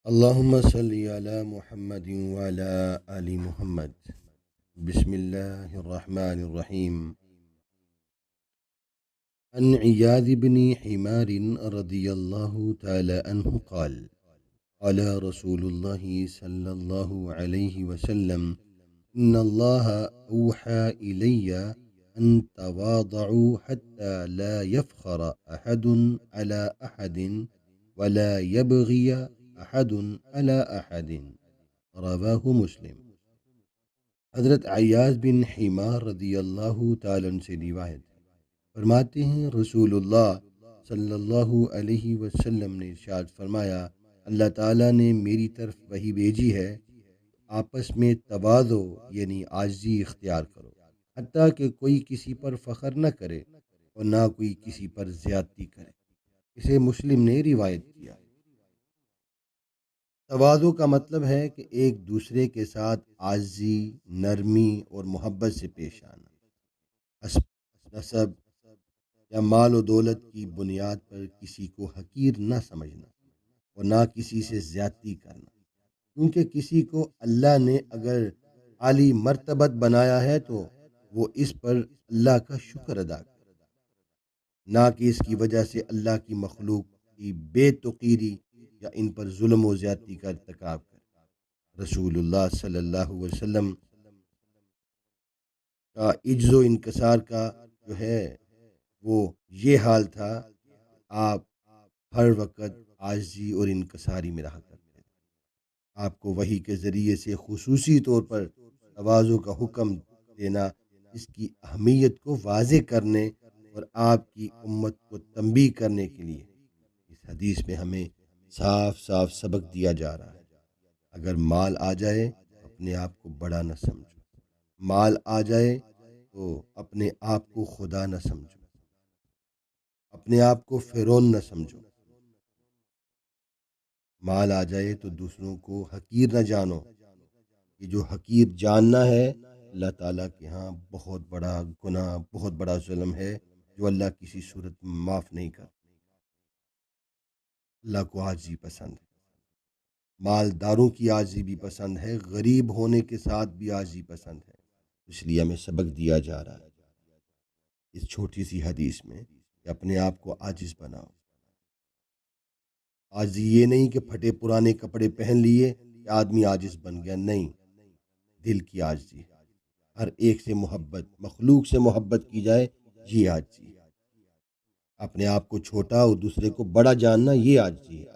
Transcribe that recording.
اللهم صل على محمد وعلى آل محمد. بسم الله الرحمن الرحيم. عن عياذ بن حمار رضي الله تعالى عنه قال: قال رسول الله صلى الله عليه وسلم: إن الله أوحى إلي أن تواضعوا حتى لا يفخر أحد على أحد ولا يبغي أحد على أحد. رواہ مسلم. حضرت عیاض بن حمار رضی اللہ تعالیٰ عنہ سے روایت ہے، فرماتے ہیں رسول اللہ صلی اللہ علیہ وسلم نے ارشاد فرمایا، اللہ تعالیٰ نے میری طرف وحی بھیجی ہے، آپس میں تواضع یعنی عاجزی اختیار کرو، حتیٰ کہ کوئی کسی پر فخر نہ کرے اور نہ کوئی کسی پر زیادتی کرے۔ اسے مسلم نے روایت کیا۔ تواضع کا مطلب ہے کہ ایک دوسرے کے ساتھ عاجزی، نرمی اور محبت سے پیش آنا، حسب نسب یا مال و دولت کی بنیاد پر کسی کو حقیر نہ سمجھنا اور نہ کسی سے زیادتی کرنا، کیونکہ کسی کو اللہ نے اگر عالی مرتبت بنایا ہے تو وہ اس پر اللہ کا شکر ادا کرے، نہ کہ اس کی وجہ سے اللہ کی مخلوق کی بے توقیری یا ان پر ظلم و زیادتی کا ارتکاب کرے۔ رسول اللہ صلی اللہ علیہ وسلم کا عجز و انکسار کا جو ہے وہ یہ حال تھا، آپ ہر وقت عاجزی اور انکساری میں رہا کرتے تھے۔ آپ کو وحی کے ذریعے سے خصوصی طور پر تواضع کا حکم دینا، اس کی اہمیت کو واضح کرنے اور آپ کی امت کو تنبیہ کرنے کے لیے اس حدیث میں ہمیں صاف صاف سبق دیا جا رہا ہے۔ اگر مال آ جائے تو اپنے آپ کو بڑا نہ سمجھو، مال آ جائے تو اپنے آپ کو خدا نہ سمجھو، اپنے آپ کو فرعون نہ سمجھو۔ مال آ جائے تو دوسروں کو حقیر نہ جانو، یہ جو حقیر جاننا ہے اللہ تعالیٰ کے ہاں بہت بڑا گناہ، بہت بڑا ظلم ہے، جو اللہ کسی صورت میں معاف نہیں کرتا۔ اللہ کو عاجزی پسند ہے، مالداروں کی عاجزی بھی پسند ہے، غریب ہونے کے ساتھ بھی عاجزی پسند ہے۔ اس لیے ہمیں سبق دیا جا رہا ہے اس چھوٹی سی حدیث میں کہ اپنے آپ کو عاجز بناؤ۔ عاجزی یہ نہیں کہ پھٹے پرانے کپڑے پہن لیے کہ آدمی عاجز بن گیا، نہیں، دل کی عاجزی، ہر ایک سے محبت، مخلوق سے محبت کی جائے، یہ عاجزی ہے۔ اپنے آپ کو چھوٹا اور دوسرے کو بڑا جاننا، یہ عاجزی ہے۔